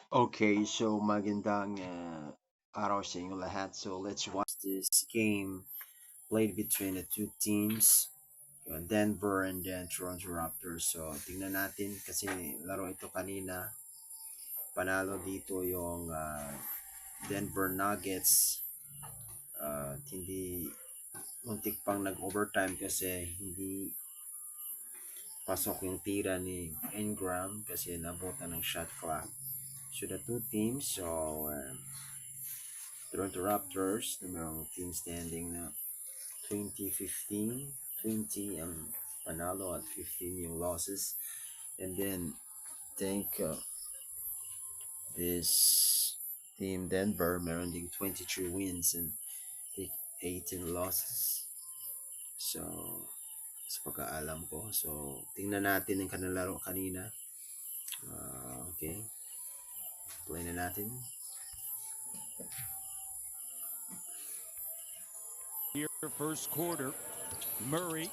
Okay, so magandang araw sa inyo lahat. So let's watch this game played between the two teams, Denver and then Toronto Raptors. So tingnan natin kasi laro ito kanina. Panalo dito yung Denver Nuggets. Hindi muntik pang nag-overtime kasi hindi pasok yung tira ni Ingram kasi nabutan ng shot clock. So the two teams, so Toronto Raptors, na merong team standing na 20-15, 20 ang panalo at 15 yung losses. And then, think this team Denver, meron ding 23 wins and 18 losses. So, sa pagkaalam ko. So, tingnan natin ang kanilang laro kanina. Okay. Play na natin. Here, first quarter, Murray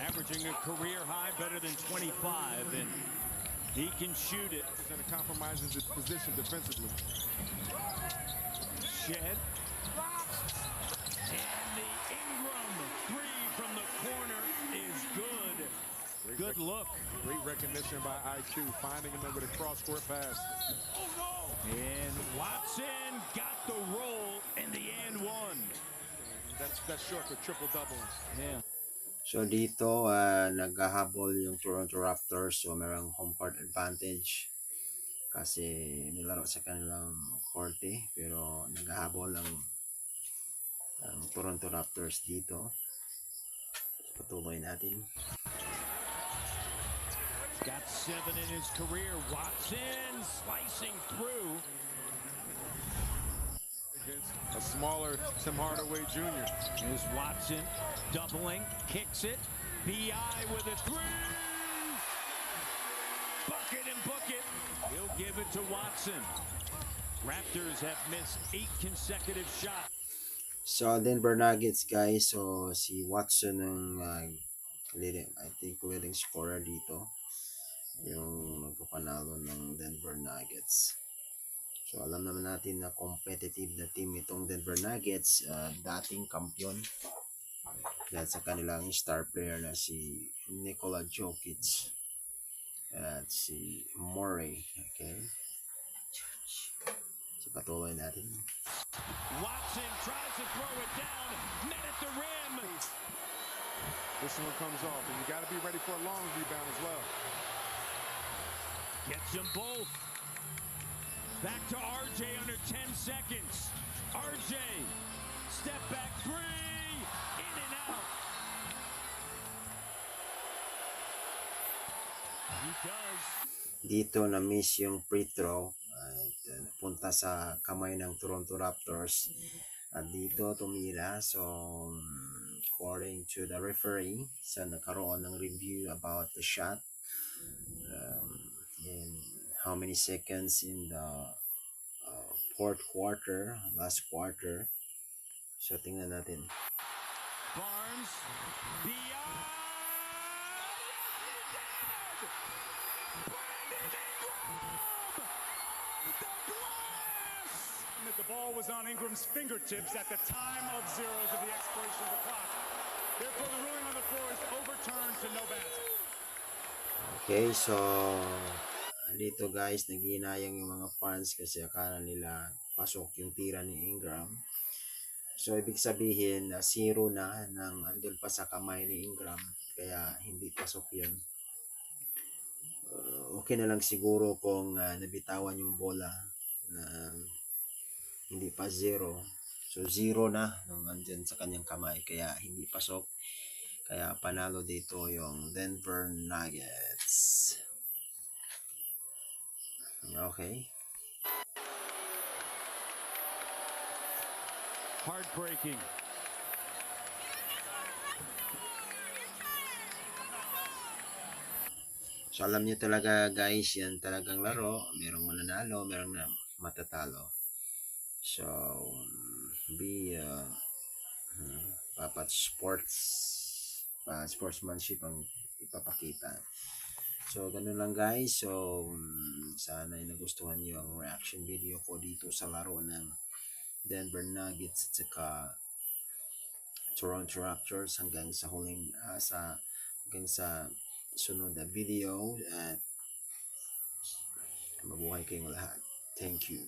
averaging a career high, better than 25, and he can shoot it. And it compromises his position defensively. Shed. And the Ingram three from the corner is good. Good look. Great recognition by IQ, finding him with a cross-court pass. And Watson got the roll in the and one. That's short for triple-double. Yeah. So dito, naghahabol yung Toronto Raptors. So merong home court advantage kasi nilaro sa kanilang korte. Pero naghahabol ang Toronto Raptors dito. Patuloy natin. Got 7 in his career. Watson slicing through. Against a smaller Tim Hardaway Jr. Here's Watson doubling, kicks it. B.I. with a three. Bucket and book it. He'll give it to Watson. Raptors have missed 8 consecutive shots. So Denver Nuggets guys, so si Watson ang leading, I think leading scorer dito. Yung magpapanalo ng Denver Nuggets. So alam naman natin na competitive na team itong Denver Nuggets, dating kampiyon dahil sa kanilang star player na si Nikola Jokic at si Murray. Okay, so patuloy natin. Watson tries to throw it down, net at the rim. This one comes off, and you got to be ready for a long rebound as well. Gets them both. Back to RJ under 10 seconds. RJ, step back three, in and out. He does. Dito na miss yung free throw at punta sa kamay ng Toronto Raptors at dito tumira. So according to the referee, sa nagkaroon ng review about the shot, in how many seconds in the fourth quarter, last quarter. So tingnan natin. Barnes, beyond. The ball was on Ingram's fingertips at the time of zeros of the expiration of the clock. Therefore, the ruling on the floor is overturned to no basket. Okay, so dito guys, naghinayang yung mga fans kasi akala nila pasok yung tira ni Ingram. So ibig sabihin na zero na nang andun pa sa kamay ni Ingram, kaya hindi pasok yun. Okay na lang siguro kung nabitawan yung bola na hindi pa zero. So zero na nung andyan sa kanyang kamay, kaya hindi pasok. Kaya panalo dito yung Denver Nuggets. Okay. Heartbreaking. So alam niyo talaga guys, yan talagang laro. Merong mananalo, merong na matatalo. So be dapat sportsmanship ang ipapakita. So, ganun lang guys. So, sana ay nagustuhan niyo ang reaction video ko dito sa laro ng Denver Nuggets at saka Toronto Raptors hanggang sa hanggang sa sunod na video at mabuhay kayong lahat. Thank you.